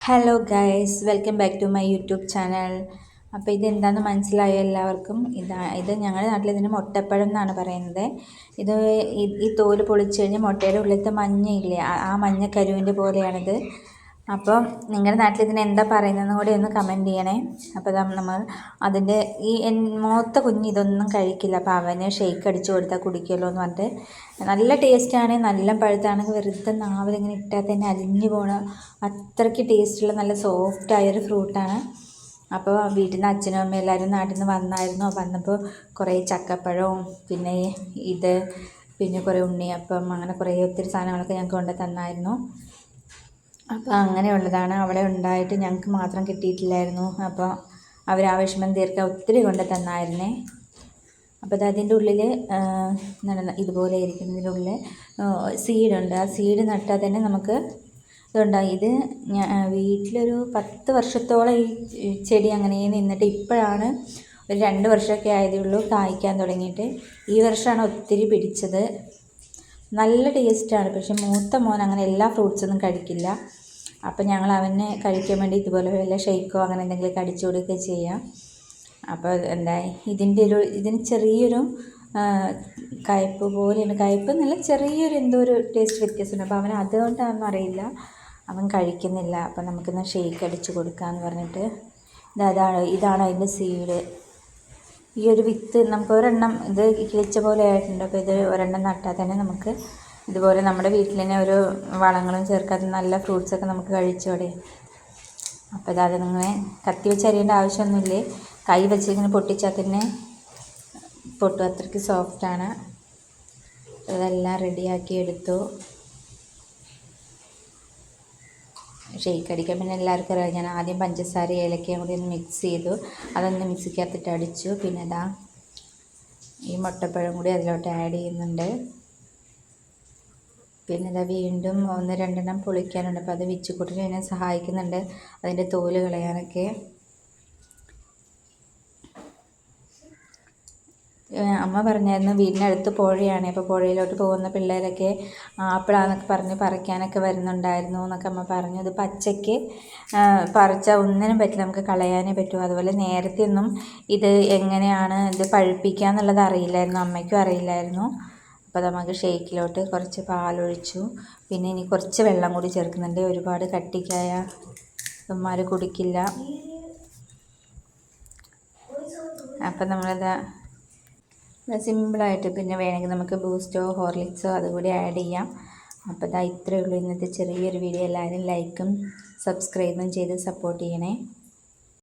Hello guys, welcome back to my YouTube channel. അപ്പോൾ ഇതെന്താണെന്ന് മനസ്സിലായോ എല്ലാവർക്കും? ഇത് ഞങ്ങളുടെ നാട്ടിൽ ഇതിന് മുട്ടപ്പഴം എന്നാണ് പറയുന്നത്. ഇത് ഈ തോല് പൊളിച്ച് കഴിഞ്ഞാൽ മുട്ടയുടെ ഉള്ളിലത്തെ മഞ്ഞയില്ലേ, ആ മഞ്ഞ കരുവിൻ്റെ പോലെയാണിത്. അപ്പോൾ നിങ്ങളുടെ നാട്ടിൽ ഇതിന് എന്താ പറയുന്നതെന്ന് കൂടി ഒന്ന് കമൻറ്റ് ചെയ്യണേ. അപ്പോൾ നമ്മൾ അതിൻ്റെ മൂത്ത കുഞ്ഞ് ഇതൊന്നും കഴിക്കില്ല. അപ്പോൾ അവന് ഷെയ്ക്ക് അടിച്ച് കൊടുത്താൽ കുടിക്കുമല്ലോ എന്ന് പറഞ്ഞിട്ട് നല്ല ടേസ്റ്റാണ്. നല്ല പഴുത്താണെങ്കിൽ വെറുതെ നാവിലിങ്ങനെ ഇട്ടാൽ തന്നെ അലിഞ്ഞു പോകണ അത്രയ്ക്ക് ടേസ്റ്റുള്ള നല്ല സോഫ്റ്റായൊരു ഫ്രൂട്ടാണ്. അപ്പോൾ വീട്ടിൽ നിന്ന് അച്ഛനും അമ്മയും എല്ലാവരും നാട്ടിൽ നിന്ന് വന്നപ്പോൾ കുറേ ചക്കപ്പഴവും പിന്നെ കുറേ ഉണ്ണിയപ്പം അങ്ങനെ കുറേ ഒത്തിരി സാധനങ്ങളൊക്കെ ഞങ്ങൾക്ക് കൊണ്ട് തന്നായിരുന്നു. അപ്പോൾ അങ്ങനെയുള്ളതാണ്. അവിടെ ഉണ്ടായിട്ട് ഞങ്ങൾക്ക് മാത്രം കിട്ടിയിട്ടില്ലായിരുന്നു. അപ്പോൾ അവർ ആ വിഷമം തീർക്കാൻ ഒത്തിരി കൊണ്ട് തന്നായിരുന്നേ. അപ്പോൾ അത് അതിൻ്റെ ഉള്ളിൽ ഇതുപോലെ ഇരിക്കുന്നതിൻ്റെ ഉള്ളിൽ സീഡുണ്ട്. ആ സീഡ് നട്ടാൽ തന്നെ നമുക്ക് ഇതുണ്ടാകും. ഇത് വീട്ടിലൊരു 10 വർഷത്തോളം ഈ ചെടി അങ്ങനെ നിന്നിട്ട് ഇപ്പോഴാണ് ഒരു 2 വർഷമൊക്കെ ആയതേ ഉള്ളൂ കായ്ക്കാൻ തുടങ്ങിയിട്ട്. ഈ വർഷമാണ് ഒത്തിരി പിടിച്ചത്. നല്ല ടേസ്റ്റാണ്. പക്ഷെ മൂത്ത മോൻ അങ്ങനെ എല്ലാ ഫ്രൂട്ട്സൊന്നും കഴിക്കില്ല. അപ്പോൾ ഞങ്ങൾ അവന് കഴിക്കാൻ വേണ്ടി ഇതുപോലെ വല്ല ഷെയ്ക്കോ അങ്ങനെ എന്തെങ്കിലുമൊക്കെ അടിച്ചു കൊടുക്കുകയോ ചെയ്യാം. അപ്പോൾ ഇതിന് ചെറിയൊരു കയ്പ്പ് പോലെയാണ്. കയ്പ്പ് നല്ല ചെറിയൊരു എന്തോ ഒരു ടേസ്റ്റ് വ്യത്യാസമുണ്ട്. അപ്പോൾ അവൻ അതുകൊണ്ടാണെന്ന് അറിയില്ല, അവൻ കഴിക്കുന്നില്ല. അപ്പോൾ നമുക്കിന്ന് ഷെയ്ക്ക് അടിച്ച് കൊടുക്കാമെന്ന് പറഞ്ഞിട്ട് ഇതാണ് അതിൻ്റെ സീഡ്. ഈ ഒരു വിത്ത് നമുക്ക് ഒരെണ്ണം ഇത് കിളിച്ച പോലെ ആയിട്ടുണ്ട്. അപ്പോൾ ഇത് ഒരെണ്ണം നട്ടാൽ തന്നെ നമുക്ക് ഇതുപോലെ നമ്മുടെ വീട്ടിൽ തന്നെ ഒരു വളങ്ങളും ചേർക്കാതെ നല്ല ഫ്രൂട്ട്സൊക്കെ നമുക്ക് കഴിച്ചോടെ. അപ്പോൾ അതിങ്ങനെ കത്തി വെച്ച് അരിയേണ്ട ആവശ്യമൊന്നുമില്ലേ, കൈ വെച്ച് ഇങ്ങനെ പൊട്ടിച്ചാൽ തന്നെ പൊട്ടും. അത്രയ്ക്ക് സോഫ്റ്റാണ്. അതെല്ലാം റെഡിയാക്കി എടുത്തു. ഷെയ്ക്ക് അടിക്കാൻ പിന്നെ എല്ലാവർക്കും അറിയാം. ഞാൻ ആദ്യം പഞ്ചസാര ഏലക്കയും കൂടി ഒന്ന് മിക്സ് ചെയ്തു. അതൊന്ന് മിക്സിക്കകത്തിട്ട് അടിച്ചു. പിന്നെ ഈ മുട്ടപ്പഴം കൂടി അതിലോട്ട് ആഡ് ചെയ്യുന്നുണ്ട്. പിന്നെ വീണ്ടും 1-2 പൊളിക്കാനുണ്ട്. അപ്പോൾ അത് വിച്ചുക്കുട്ടിനെ എന്നെ സഹായിക്കുന്നുണ്ട് അതിൻ്റെ തോല് കളയാനൊക്കെ. അമ്മ പറഞ്ഞായിരുന്നു വീടിനടുത്ത് പുഴയാണ്. അപ്പോൾ പുഴയിലോട്ട് പോകുന്ന പിള്ളേരൊക്കെ ആപ്പിളാന്നൊക്കെ പറഞ്ഞ് പറിക്കാനൊക്കെ വരുന്നുണ്ടായിരുന്നു എന്നൊക്കെ അമ്മ പറഞ്ഞു. ഇത് പച്ചയ്ക്ക് പറിച്ചാൽ ഒന്നിനും പറ്റില്ല, നമുക്ക് കളയാനേ പറ്റൂ. അതുപോലെ നേരത്തെ ഒന്നും ഇത് എങ്ങനെയാണ് ഇത് പഴുപ്പിക്കുക എന്നുള്ളത് അറിയില്ലായിരുന്നു, അമ്മയ്ക്കും അറിയില്ലായിരുന്നു. അപ്പോൾ നമുക്ക് ഷെയ്ക്കിലോട്ട് കുറച്ച് പാലൊഴിച്ചു. പിന്നെ ഇനി കുറച്ച് വെള്ളം കൂടി ചേർക്കുന്നുണ്ട്. ഒരുപാട് കട്ടിക്കായ ഇവന്മാർ കുടിക്കില്ല. അപ്പം നമ്മളിത് സിമ്പിളായിട്ട് പിന്നെ വേണമെങ്കിൽ നമുക്ക് ബൂസ്റ്റോ ഹോർലിക്സോ അതുകൂടി ആഡ് ചെയ്യാം. അപ്പോൾ ഇത്രയേ ഉള്ളൂ ഇന്നത്തെ ചെറിയൊരു വീഡിയോ. എല്ലാവരും ലൈക്കും സബ്സ്ക്രൈബും ചെയ്ത് സപ്പോർട്ട് ചെയ്യണേ.